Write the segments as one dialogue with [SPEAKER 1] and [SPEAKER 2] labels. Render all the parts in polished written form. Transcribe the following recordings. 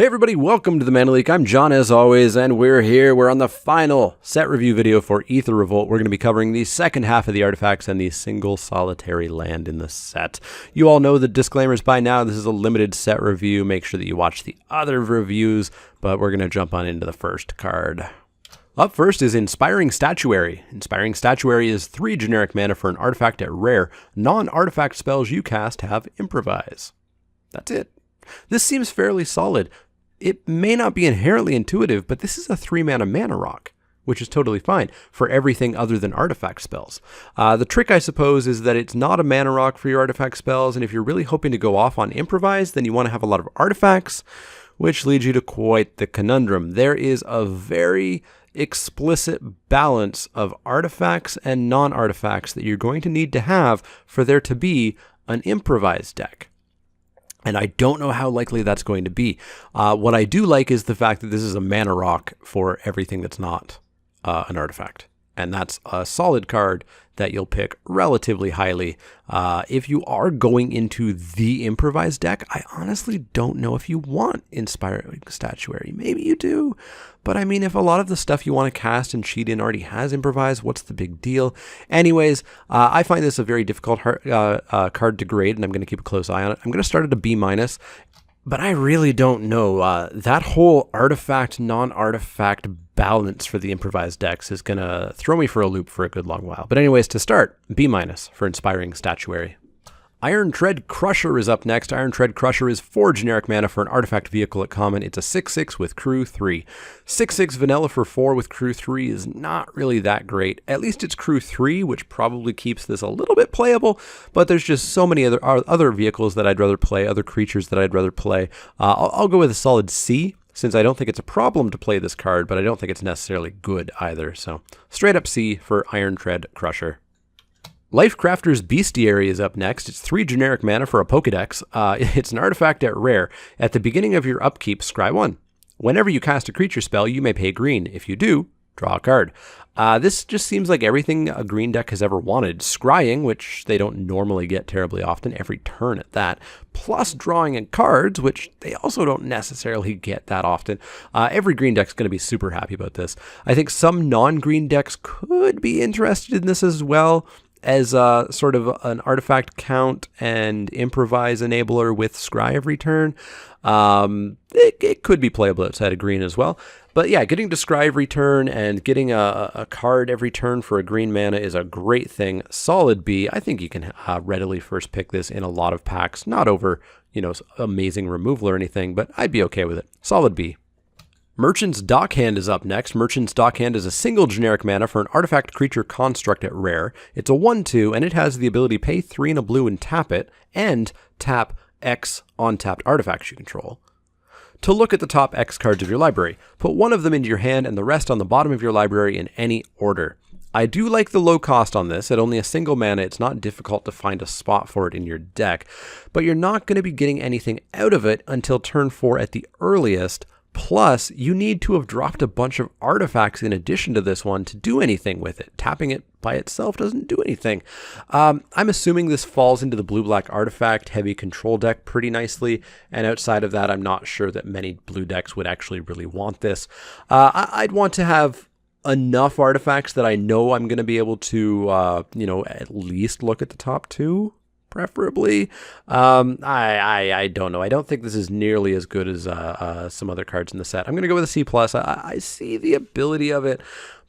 [SPEAKER 1] Hey everybody, welcome to the Mana Leak. I'm John as always, and we're here. We're on the final set review video for Aether Revolt. We're going to be covering the second half of the artifacts and the single solitary land in the set. You all know the disclaimers by now. This is a limited set review. Make sure that you watch the other reviews, but we're going to jump on into the first card. Up first is Inspiring Statuary. Inspiring Statuary is 3 generic mana for an artifact at rare. Non-artifact spells you cast have Improvise. That's it. This seems fairly solid. It may not be inherently intuitive, but this is a 3-mana mana rock, which is totally fine for everything other than artifact spells. The trick, I suppose, is that it's not a mana rock for your artifact spells, and if you're really hoping to go off on Improvise, then you want to have a lot of artifacts, which leads you to quite the conundrum. There is a very explicit balance of artifacts and non-artifacts that you're going to need to have for there to be an Improvise deck. And I don't know how likely that's going to be. What I do like is the fact that this is a mana rock for everything that's not an artifact. And that's a solid card that you'll pick relatively highly. If you are going into the Improvise deck, I honestly don't know if you want Inspiring Statuary. Maybe you do. But I mean, if a lot of the stuff you want to cast and cheat in already has Improvise, what's the big deal? Anyways, I find this a very difficult card to grade, and I'm going to keep a close eye on it. I'm going to start at a B-, but I really don't know. That whole artifact, non-artifact balance for the Improvise decks is going to throw me for a loop for a good long while. But anyways, to start, B- for Inspiring Statuary. Iron Tread Crusher is up next. Iron Tread Crusher is 4 generic mana for an artifact vehicle at common. It's a 6/6 with crew 3. 6/6 vanilla for 4 with crew 3 is not really that great. At least it's crew 3, which probably keeps this a little bit playable, but there's just so many other vehicles that I'd rather play, other creatures that I'd rather play. I'll go with a solid C, since I don't think it's a problem to play this card, but I don't think it's necessarily good either. So straight up C for Iron Tread Crusher. Lifecrafter's Bestiary is up next. It's 3 generic mana for a Pokedex. It's an artifact at rare. At the beginning of your upkeep, scry 1. Whenever you cast a creature spell, you may pay green. If you do, draw a card. This just seems like everything a green deck has ever wanted. Scrying, which they don't normally get terribly often, every turn at that, plus drawing in cards, which they also don't necessarily get that often. Every green deck's going to be super happy about this. I think some non-green decks could be interested in this as well, as sort of an artifact count and Improvise enabler with scry every turn. It could be playable outside of green as well. But yeah, getting to scry every turn and getting a card every turn for a green mana is a great thing. Solid B. I think you can readily first pick this in a lot of packs. Not over, amazing removal or anything, but I'd be okay with it. Solid B. Merchant's Dockhand is up next. Merchant's Dockhand is a single generic mana for an artifact creature construct at rare. It's a 1/2, and it has the ability to pay 3 and a blue and tap it, and tap X on-tapped artifacts you control. To look at the top X cards of your library, put one of them into your hand and the rest on the bottom of your library in any order. I do like the low cost on this. At only a single mana, it's not difficult to find a spot for it in your deck, but you're not going to be getting anything out of it until turn 4 at the earliest. Plus, you need to have dropped a bunch of artifacts in addition to this one to do anything with it. Tapping it by itself doesn't do anything. I'm assuming this falls into the blue-black artifact heavy control deck pretty nicely, and outside of that, I'm not sure that many blue decks would actually really want this. I'd want to have enough artifacts that I know I'm going to be able to, at least look at the top 2. Preferably. I don't know. I don't think this is nearly as good as some other cards in the set. I'm going to go with a C+. I see the ability of it,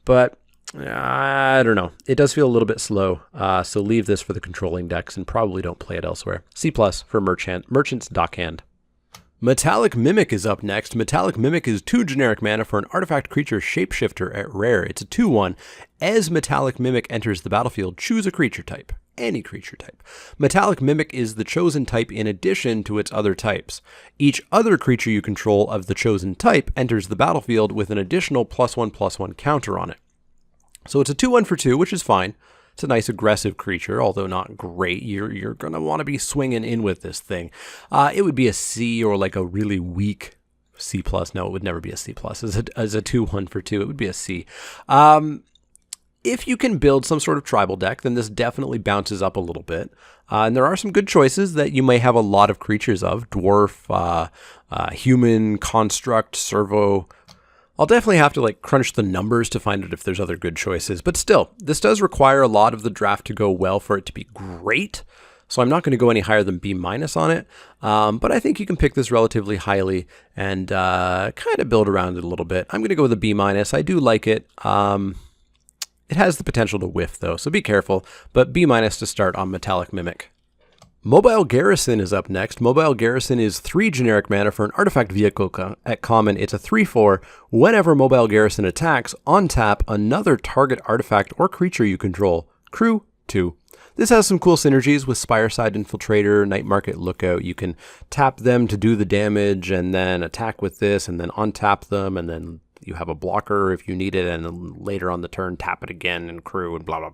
[SPEAKER 1] but I don't know. It does feel a little bit slow, so leave this for the controlling decks and probably don't play it elsewhere. C+ for Merchant's Dockhand. Metallic Mimic is up next. Metallic Mimic is 2 generic mana for an artifact creature shapeshifter at rare. It's a 2/1. As Metallic Mimic enters the battlefield, choose a creature type. Any creature type. Metallic Mimic is the chosen type in addition to its other types. Each other creature you control of the chosen type enters the battlefield with an additional +1/+1 counter on it. So it's a 2/1 for 2, which is fine. It's a nice aggressive creature, although not great. You're going to want to be swinging in with this thing. It would be a C or like a really weak C+. No, it would never be a C+. As a 2/1 for 2, it would be a C. if you can build some sort of tribal deck, then this definitely bounces up a little bit. And there are some good choices that you may have a lot of creatures of. Dwarf, human, construct, servo. I'll definitely have to crunch the numbers to find out if there's other good choices. But still, this does require a lot of the draft to go well for it to be great. So I'm not going to go any higher than B- on it. But I think you can pick this relatively highly and kind of build around it a little bit. I'm going to go with a B-. I do like it. It has the potential to whiff though, so be careful. But B- to start on Metallic Mimic. Mobile Garrison is up next. Mobile Garrison is 3 generic mana for an artifact vehicle at common. It's a 3/4. Whenever Mobile Garrison attacks, untap another target artifact or creature you control. Crew 2. This has some cool synergies with Spireside Infiltrator, Night Market Lookout. You can tap them to do the damage and then attack with this and then untap them, and then you have a blocker if you need it, and then later on the turn tap it again and crew and blah, blah,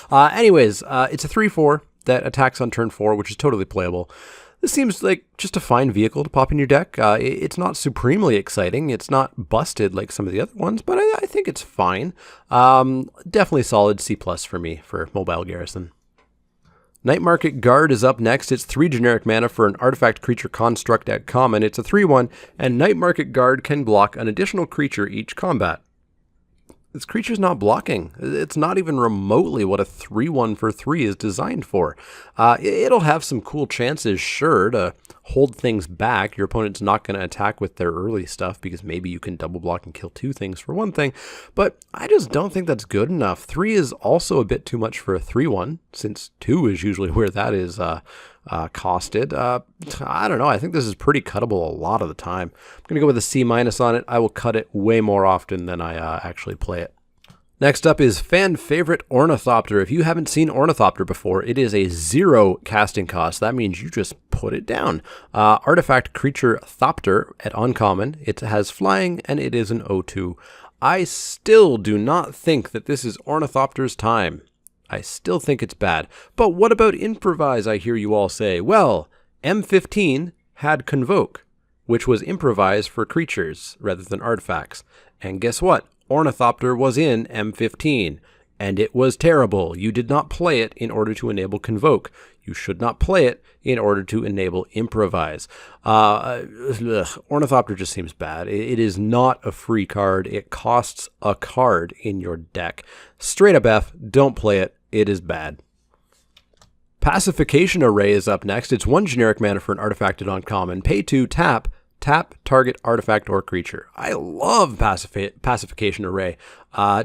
[SPEAKER 1] blah. Anyways, it's a 3/4 that attacks on turn 4, which is totally playable. This seems like just a fine vehicle to pop in your deck. It's not supremely exciting. It's not busted like some of the other ones, but I think it's fine. Definitely solid C+ for me for Mobile Garrison. Night Market Guard is up next. It's 3 generic mana for an artifact creature construct at common. It's a 3/1, and Night Market Guard can block an additional creature each combat. This creature's not blocking. It's not even remotely what a 3/1 for 3 is designed for. It'll have some cool chances, sure, to hold things back. Your opponent's not going to attack with their early stuff because maybe you can double block and kill 2 things for one thing. But I just don't think that's good enough. 3 is also a bit too much for a 3/1, since 2 is usually where that is costed. I don't know. I think this is pretty cuttable a lot of the time. I'm going to go with a C- on it. I will cut it way more often than I actually play it. Next up is fan favorite Ornithopter. If you haven't seen Ornithopter before, it is a 0 casting cost. That means you just put it down. Artifact creature Thopter at uncommon. It has flying and it is an 0/2. I still do not think that this is Ornithopter's time. I still think it's bad. But what about Improvise, I hear you all say? Well, M15 had Convoke, which was Improvise for creatures rather than artifacts. And guess what? Ornithopter was in M15, and it was terrible. You did not play it in order to enable Convoke. You should not play it in order to enable Improvise. Ornithopter just seems bad. It is not a free card. It costs a card in your deck. Straight up F, don't play it. It is bad. Pacification Array is up next. It's 1 generic mana for an artifact at uncommon. Pay 2, tap target artifact or creature. I love Pacification Array.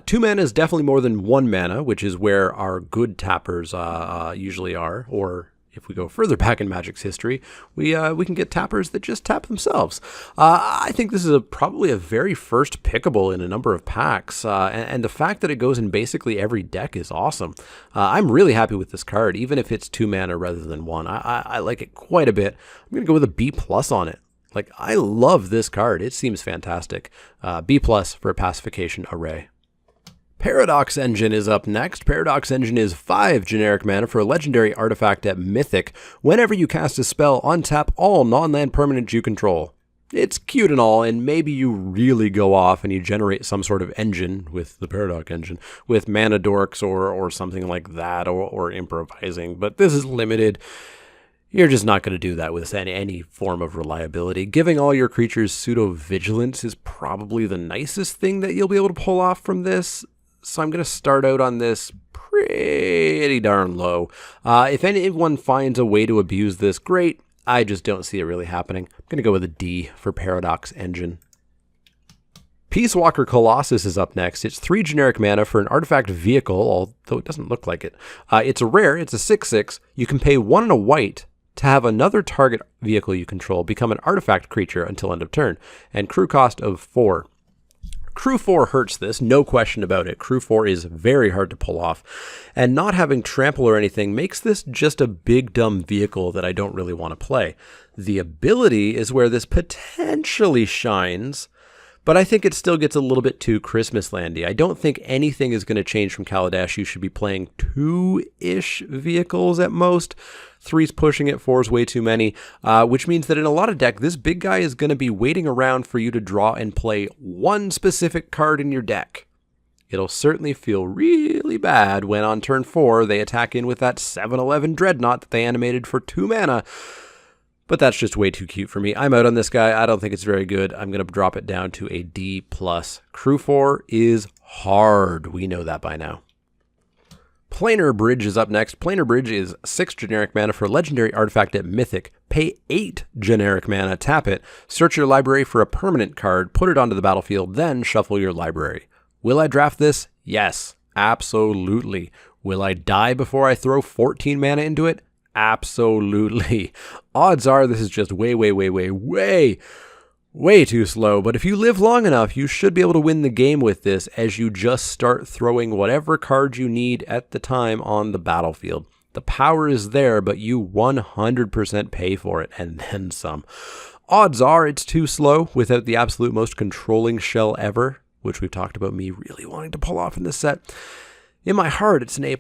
[SPEAKER 1] 2 mana is definitely more than 1 mana, which is where our good tappers usually are. Or if we go further back in Magic's history, we can get tappers that just tap themselves. I think this is probably a very first pickable in a number of packs, and the fact that it goes in basically every deck is awesome. I'm really happy with this card, even if it's 2 mana rather than 1. I like it quite a bit. I'm going to go with a B+ on it. I love this card. It seems fantastic. B+ for Pacification Array. Paradox Engine is up next. Paradox Engine is 5 generic mana for a legendary artifact at Mythic. Whenever you cast a spell, untap all non-land permanents you control. It's cute and all, and maybe you really go off and you generate some sort of engine with the Paradox Engine, with mana dorks or something like that, or improvising, but this is limited. You're just not going to do that with any form of reliability. Giving all your creatures pseudo-vigilance is probably the nicest thing that you'll be able to pull off from this. So I'm going to start out on this pretty darn low. If anyone finds a way to abuse this, great. I just don't see it really happening. I'm going to go with a D for Paradox Engine. Peace Walker Colossus is up next. It's 3 generic mana for an artifact vehicle, although it doesn't look like it. It's a rare. It's a 6/6. You can pay 1 and a white to have another target vehicle you control become an artifact creature until end of turn, and crew cost of 4. Crew 4 hurts this, no question about it. Crew 4 is very hard to pull off, and not having trample or anything makes this just a big dumb vehicle that I don't really want to play. The ability is where this potentially shines, but I think it still gets a little bit too Christmas landy. I don't think anything is going to change from Kaladesh. You should be playing 2-ish vehicles at most. 3's pushing it, 4's way too many, which means that in a lot of deck, this big guy is going to be waiting around for you to draw and play one specific card in your deck. It'll certainly feel really bad when on turn 4 they attack in with that 7/11 Dreadnought that they animated for 2 mana. But that's just way too cute for me. I'm out on this guy. I don't think it's very good. I'm going to drop it down to a D+. Crew 4 is hard. We know that by now. Planar Bridge is up next. Planar Bridge is 6 generic mana for a legendary artifact at Mythic. Pay 8 generic mana, tap it, search your library for a permanent card, put it onto the battlefield, then shuffle your library. Will I draft this? Yes, absolutely. Will I die before I throw 14 mana into it? Absolutely. Odds are this is just way too slow, but if you live long enough, you should be able to win the game with this as you just start throwing whatever cards you need at the time on the battlefield. The power is there, but you 100% pay for it, and then some. Odds are it's too slow without the absolute most controlling shell ever, which we've talked about me really wanting to pull off in this set. In my heart, it's an A+.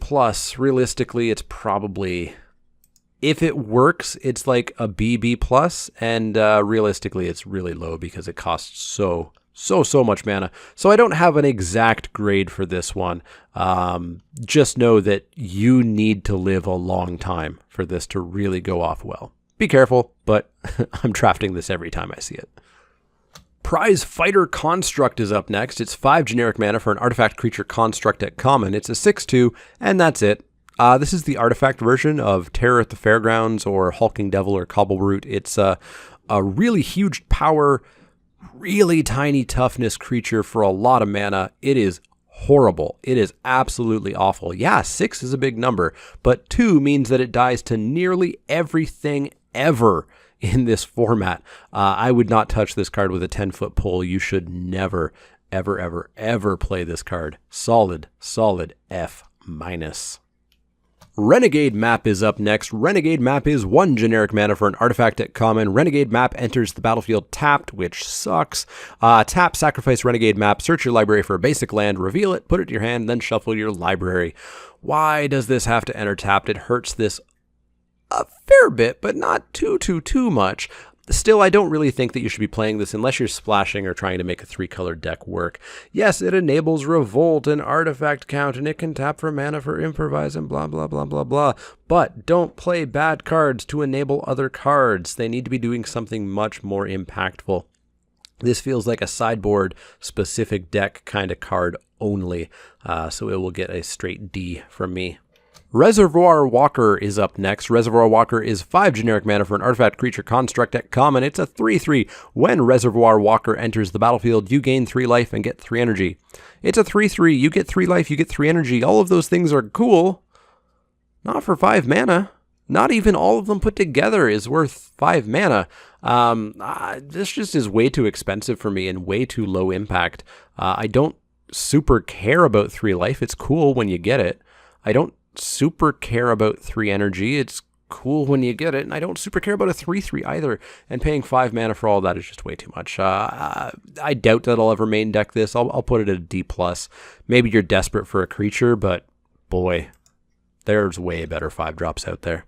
[SPEAKER 1] Realistically, it's probably... if it works, it's like a B+, and realistically, it's really low because it costs so much mana. So I don't have an exact grade for this one. Just know that you need to live a long time for this to really go off well. Be careful, but I'm drafting this every time I see it. Prizefighter Construct is up next. It's 5 generic mana for an artifact creature construct at common. It's a 6/2, and that's it. This is the artifact version of Terror at the Fairgrounds or Hulking Devil or Cobbleroot. It's a really huge power, really tiny toughness creature for a lot of mana. It is horrible. It is absolutely awful. Yeah, 6 is a big number, but 2 means that it dies to nearly everything ever in this format. I would not touch this card with a 10-foot pole. You should never, ever play this card. Solid F-. Renegade Map is up next. Renegade Map is 1 generic mana for an artifact at common. Renegade Map enters the battlefield tapped, which sucks. Tap, sacrifice Renegade Map, search your library for a basic land, reveal it, put it to your hand, then shuffle your library. Why does this have to enter tapped? It hurts this a fair bit, but not too much. Still, I don't really think that you should be playing this unless you're splashing or trying to make a 3-color deck work. Yes, it enables Revolt and Artifact Count, and it can tap for mana for Improvise and blah, blah. But don't play bad cards to enable other cards. They need to be doing something much more impactful. This feels like a sideboard-specific deck kind of card only, so it will get a straight D from me. Reservoir Walker is up next. Reservoir Walker is 5 generic mana for an artifact creature construct at common. It's a 3/3. When Reservoir Walker enters the battlefield, you gain 3 life and get 3 energy. It's a 3/3. You get 3 life, you get 3 energy. All of those things are cool. Not for 5 mana. Not even all of them put together is worth 5 mana. This just is way too expensive for me and way too low impact. I don't super care about 3 life. It's cool when you get it. I don't super care about 3 energy. It's cool when you get it, and I don't super care about a 3/3 either, and paying 5 mana for all that is just way too much. I doubt that I'll ever main deck this. I'll put it at a D+. Maybe you're desperate for a creature, but boy, there's way better 5-drops out there.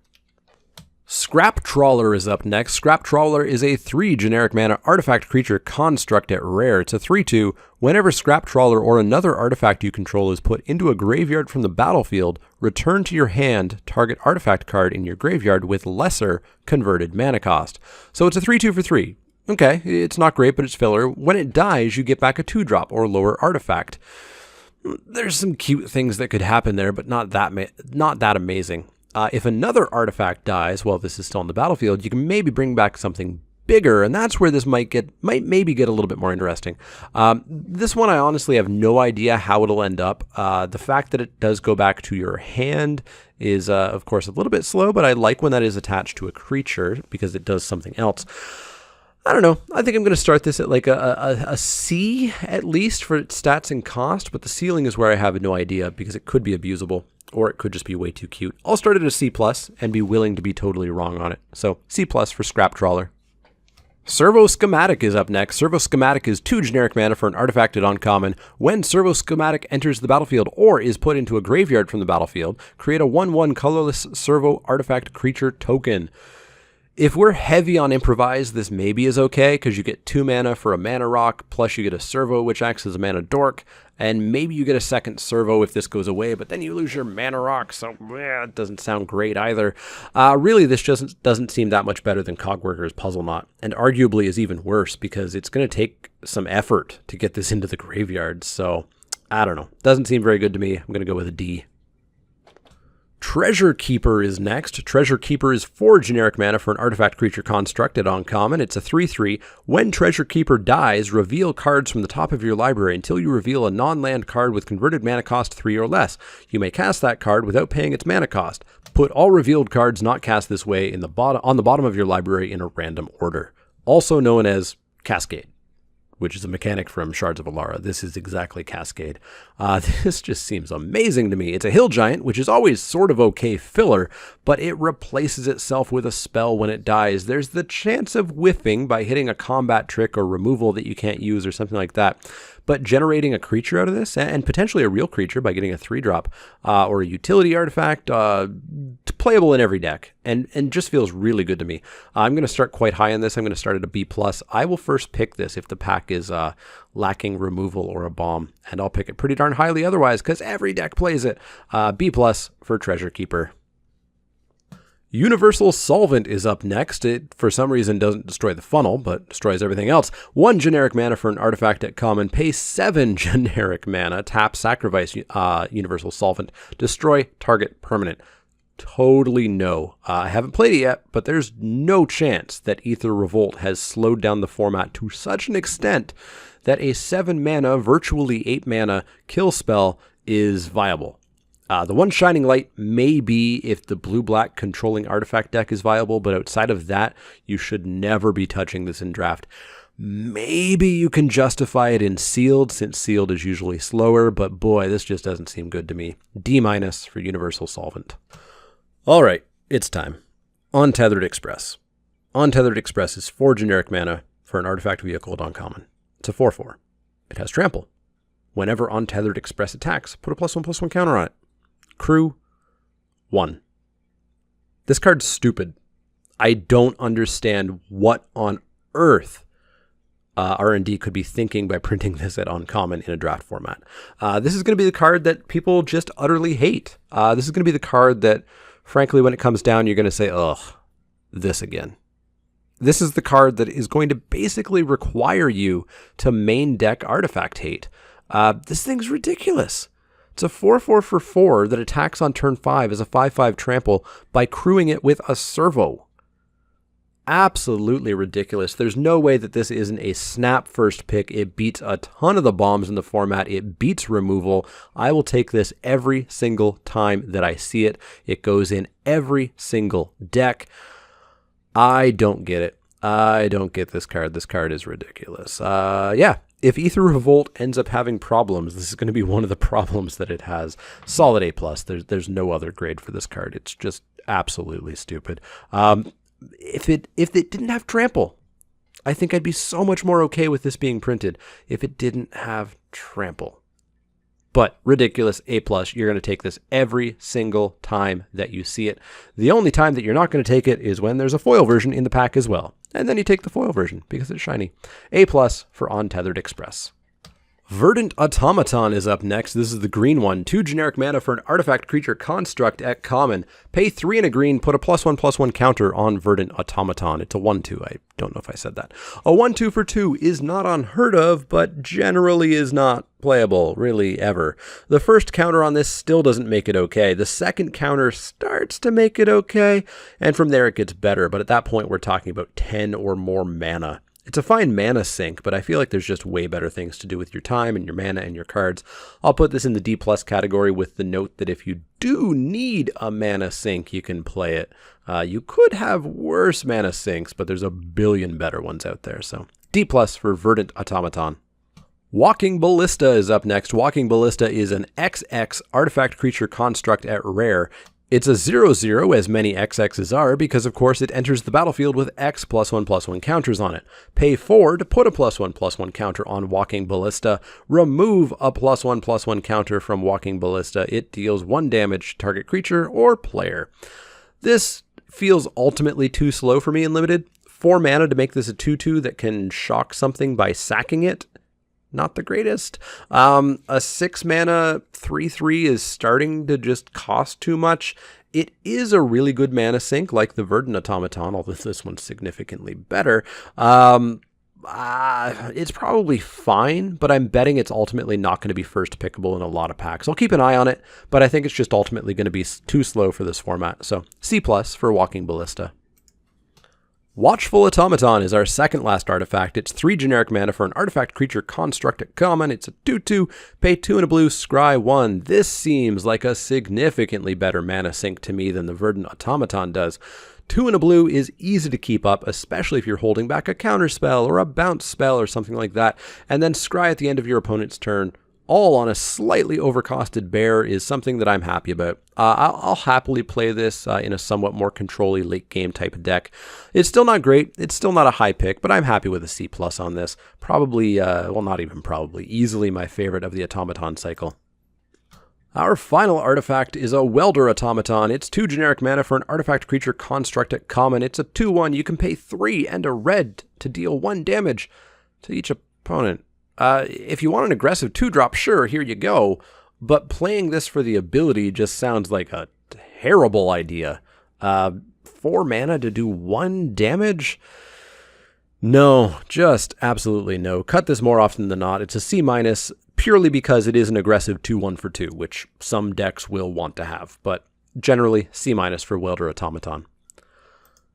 [SPEAKER 1] Scrap Trawler is up next. Scrap Trawler is a 3 generic mana artifact creature construct at rare. It's a 3/2. Whenever Scrap Trawler or another artifact you control is put into a graveyard from the battlefield, return to your hand target artifact card in your graveyard with lesser converted mana cost. So it's a 3/2 for 3. Okay, it's not great, but it's filler. When it dies, you get back a 2-drop or lower artifact. There's some cute things that could happen there, but not that amazing. If another artifact dies while this is still on the battlefield, you can maybe bring back something bigger, and that's where this might maybe get a little bit more interesting. This one I honestly have no idea how it'll end up. The fact that it does go back to your hand is, of course, a little bit slow, but I like when that is attached to a creature because it does something else. I don't know. I think I'm going to start this at like a C at least for its stats and cost, but the ceiling is where I have no idea because it could be abusable or it could just be way too cute. I'll start it at a C+ and be willing to be totally wrong on it. So C+ for Scrap Trawler. Servo Schematic is up next. Servo Schematic is 2 generic mana for an artifact at uncommon. When Servo Schematic enters the battlefield or is put into a graveyard from the battlefield, create a 1/1 colorless Servo artifact creature token. If we're heavy on improvise, this maybe is okay, because you get 2 mana for a mana rock, plus you get a servo, which acts as a mana dork, and maybe you get a second servo if this goes away, but then you lose your mana rock, so it doesn't sound great either. Really, this just doesn't seem that much better than Cogworker's Puzzle Knot, and arguably is even worse, because it's going to take some effort to get this into the graveyard, so I don't know. Doesn't seem very good to me. I'm going to go with a D. Treasure Keeper is next. Treasure Keeper is 4 generic mana for an artifact creature construct at uncommon. It's a 3/3. When Treasure Keeper dies, reveal cards from the top of your library until you reveal a non-land card with converted mana cost 3 or less. You may cast that card without paying its mana cost. Put all revealed cards not cast this way on the bottom of your library in a random order. Also known as Cascade, which is a mechanic from Shards of Alara. This is exactly Cascade. This just seems amazing to me. It's a hill giant, which is always sort of okay filler, but it replaces itself with a spell when it dies. There's the chance of whiffing by hitting a combat trick or removal that you can't use or something like that. But generating a creature out of this, and potentially a real creature by getting a 3-drop, or a utility artifact, playable in every deck, and just feels really good to me. I'm going to start quite high on this. I'm going to start at a B+. I will first pick this if the pack is lacking removal or a bomb, and I'll pick it pretty darn highly otherwise, because every deck plays it. B+ for Treasure Keeper. Universal Solvent is up next. It, for some reason, doesn't destroy the funnel, but destroys everything else. 1 generic mana for an artifact at common. Pay 7 generic mana. Tap, sacrifice Universal Solvent. Destroy target permanent. Totally no. I haven't played it yet, but there's no chance that Aether Revolt has slowed down the format to such an extent that a 7 mana, virtually 8 mana kill spell is viable. The one shining light may be if the blue-black controlling artifact deck is viable, but outside of that, you should never be touching this in draft. Maybe you can justify it in sealed, since sealed is usually slower, but boy, this just doesn't seem good to me. D- for Universal Solvent. All right, it's time. Tethered Express. Tethered Express is 4 generic mana for an artifact vehicle at uncommon. It's a 4/4. It has trample. Whenever Tethered Express attacks, put a +1/+1 counter on it. Crew 1. This card's stupid. I don't understand what on earth R&D could be thinking by printing this at uncommon in a draft format. This is going to be the card that people just utterly hate. This is going to be the card that, frankly, when it comes down, you're going to say, ugh, this again. This is the card that is going to basically require you to main deck artifact hate. This thing's ridiculous. It's a 4/4 for 4 that attacks on turn 5 as a 5/5 trample by crewing it with a servo. Absolutely ridiculous. There's no way that this isn't a snap first pick. It beats a ton of the bombs in the format. It beats removal. I will take this every single time that I see it. It goes in every single deck. I don't get it. I don't get this card. This card is ridiculous. Yeah. If Aether Revolt ends up having problems, this is going to be one of the problems that it has. Solid A+. There's no other grade for this card. It's just absolutely stupid. If it didn't have trample, I think I'd be so much more okay with this being printed if it didn't have trample. But ridiculous A+. You're going to take this every single time that you see it. The only time that you're not going to take it is when there's a foil version in the pack as well. And then you take the foil version because it's shiny. A+ for Tethered Express. Vernant Automaton is up next. This is the green one. 2 generic mana for an artifact creature construct at common. Pay 3 and a green, put a +1/+1 counter on Vernant Automaton. It's a 1/2. I don't know if I said that. A 1/2 for 2 is not unheard of, but generally is not playable, really, ever. The first counter on this still doesn't make it okay. The second counter starts to make it okay, and from there it gets better, but at that point we're talking about 10 or more mana. It's a fine mana sink, but I feel like there's just way better things to do with your time and your mana and your cards. I'll put this in the D+ category with the note that if you do need a mana sink, you can play it. You could have worse mana sinks, but there's a billion better ones out there. So D+ for Vernant Automaton. Walking Ballista is up next. Walking Ballista is an XX artifact creature construct at rare. It's a 0/0, as many XXs are, because of course it enters the battlefield with X +1/+1 counters on it. Pay 4 to put a +1/+1 counter on Walking Ballista. Remove a +1/+1 counter from Walking Ballista. It deals 1 damage to target creature or player. This feels ultimately too slow for me in limited. 4 mana to make this a 2/2 that can shock something by sacking it. Not the greatest. A 6 mana 3/3 is starting to just cost too much. It is a really good mana sink like the Vernant Automaton, although this one's significantly better. It's probably fine, but I'm betting it's ultimately not going to be first pickable in a lot of packs. I'll keep an eye on it, but I think it's just ultimately going to be too slow for this format. So C+ for Walking Ballista. Watchful Automaton is our second last artifact. It's 3 generic mana for an artifact creature construct at common. It's a 2/2, pay 2 and a blue, scry 1. This seems like a significantly better mana sink to me than the Vernant Automaton does. 2 and a blue is easy to keep up, especially if you're holding back a counter spell or a bounce spell or something like that. And then scry at the end of your opponent's turn, all on a slightly overcosted bear, is something that I'm happy about. I'll happily play this in a somewhat more control-y late game type of deck. It's still not great. It's still not a high pick, but I'm happy with a C+ on this. Probably, well, not even probably, easily my favorite of the Automaton cycle. Our final artifact is a Welder Automaton. It's 2 generic mana for an artifact creature construct at common. It's a 2/1. You can pay 3 and a red to deal 1 damage to each opponent. If you want an aggressive 2-drop, sure, here you go. But playing this for the ability just sounds like a terrible idea. 4 mana to do 1 damage? No, just absolutely no. Cut this more often than not. It's a C- purely because it is an aggressive 2/1 for 2, which some decks will want to have. But generally, C- for Welder Automaton.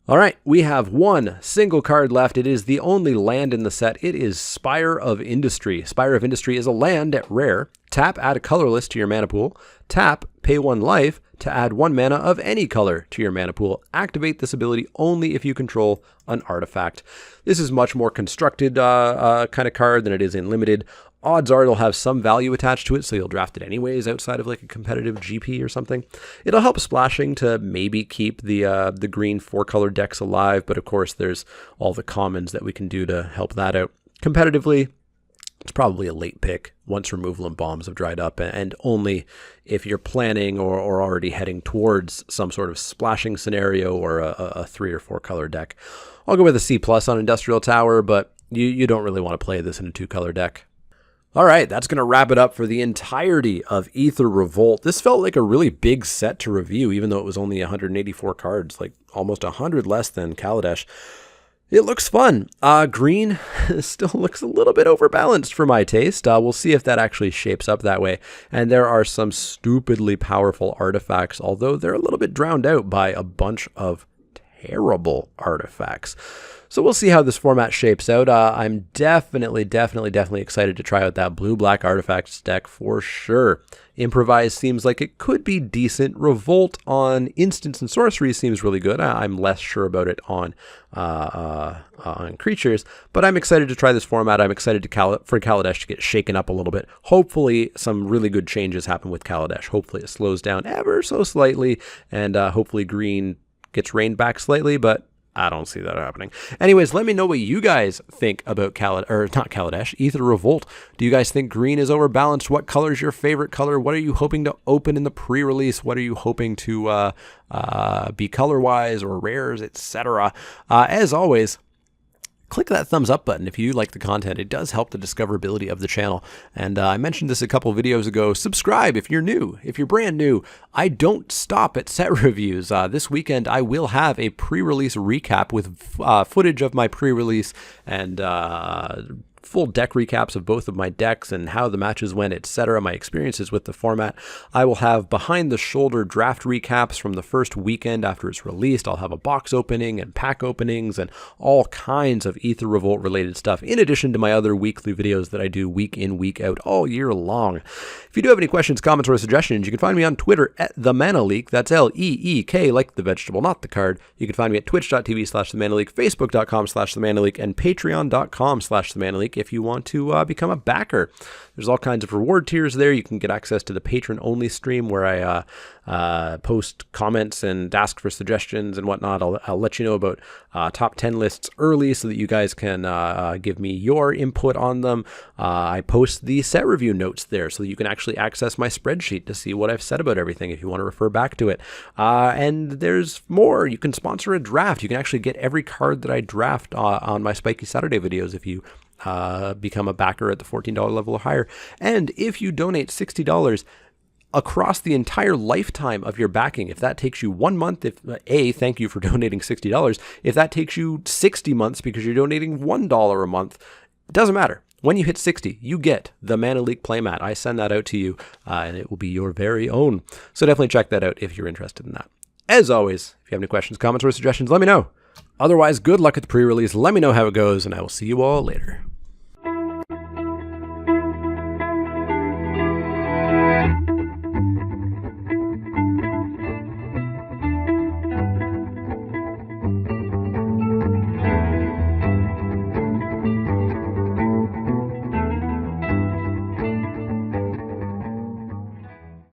[SPEAKER 1] All right, we have one single card left. It is the only land in the set. It is Spire of Industry. Spire of Industry is a land at rare. Tap, add a colorless to your mana pool. Tap, pay 1 life to add 1 mana of any color to your mana pool. Activate this ability only if you control an artifact. This is much more constructed kind of card than it is in limited. Odds are it'll have some value attached to it, so you'll draft it anyways outside of like a competitive GP or something. It'll help splashing to maybe keep the green 4-color decks alive, but of course there's all the commons that we can do to help that out. Competitively, it's probably a late pick once removal and bombs have dried up, and only if you're planning or already heading towards some sort of splashing scenario or a 3 or 4-color deck. I'll go with a C+ on Industrial Tower, but you don't really want to play this in a 2-color deck. All right, that's going to wrap it up for the entirety of Aether Revolt. This felt like a really big set to review, even though it was only 184 cards, like almost 100 less than Kaladesh. It looks fun. Green still looks a little bit overbalanced for my taste. We'll see if that actually shapes up that way. And there are some stupidly powerful artifacts, although they're a little bit drowned out by a bunch of terrible artifacts. So we'll see how this format shapes out. I'm definitely excited to try out that blue-black artifacts deck for sure. Improvise seems like it could be decent. Revolt on instants and sorceries seems really good. I'm less sure about it on creatures, but I'm excited to try this format. I'm excited for Kaladesh to get shaken up a little bit. Hopefully some really good changes happen with Kaladesh. Hopefully it slows down ever so slightly, and hopefully green gets reined back slightly, but I don't see that happening. Anyways, let me know what you guys think about Aether Revolt. Do you guys think green is overbalanced? What color is your favorite color? What are you hoping to open in the pre-release? What are you hoping to be color-wise or rares, etc.? As always, click that thumbs up button if you like the content. It does help the discoverability of the channel. And I mentioned this a couple videos ago. Subscribe if you're new, if you're brand new. I don't stop at set reviews. This weekend I will have a pre-release recap with footage of my pre-release and full deck recaps of both of my decks and how the matches went, etc., my experiences with the format. I will have behind-the-shoulder draft recaps from the first weekend after it's released. I'll have a box opening and pack openings and all kinds of Aether Revolt related stuff, in addition to my other weekly videos that I do week in, week out, all year long. If you do have any questions, comments, or suggestions, you can find me on Twitter at TheManaLeak. That's L-E-E-K, like the vegetable, not the card. You can find me at twitch.tv/TheManaLeak, facebook.com/TheManaLeak, and patreon.com/TheManaLeak. Lake if you want to become a backer. There's all kinds of reward tiers there. You can get access to the patron-only stream where I post comments and ask for suggestions and whatnot. I'll let you know about top 10 lists early so that you guys can give me your input on them. I post the set review notes there so that you can actually access my spreadsheet to see what I've said about everything if you want to refer back to it. And there's more. You can sponsor a draft. You can actually get every card that I draft on my Spiky Saturday videos if you become a backer at the $14 level or higher. And if you donate $60 across the entire lifetime of your backing, if that takes you 1 month, thank you for donating $60. If that takes you 60 months because you're donating $1 a month, it doesn't matter. When you hit 60, you get the Mana Leak playmat. I send that out to you, and it will be your very own. So definitely check that out if you're interested in that. As always, if you have any questions, comments, or suggestions, let me know. Otherwise, good luck at the pre-release. Let me know how it goes, and I will see you all later.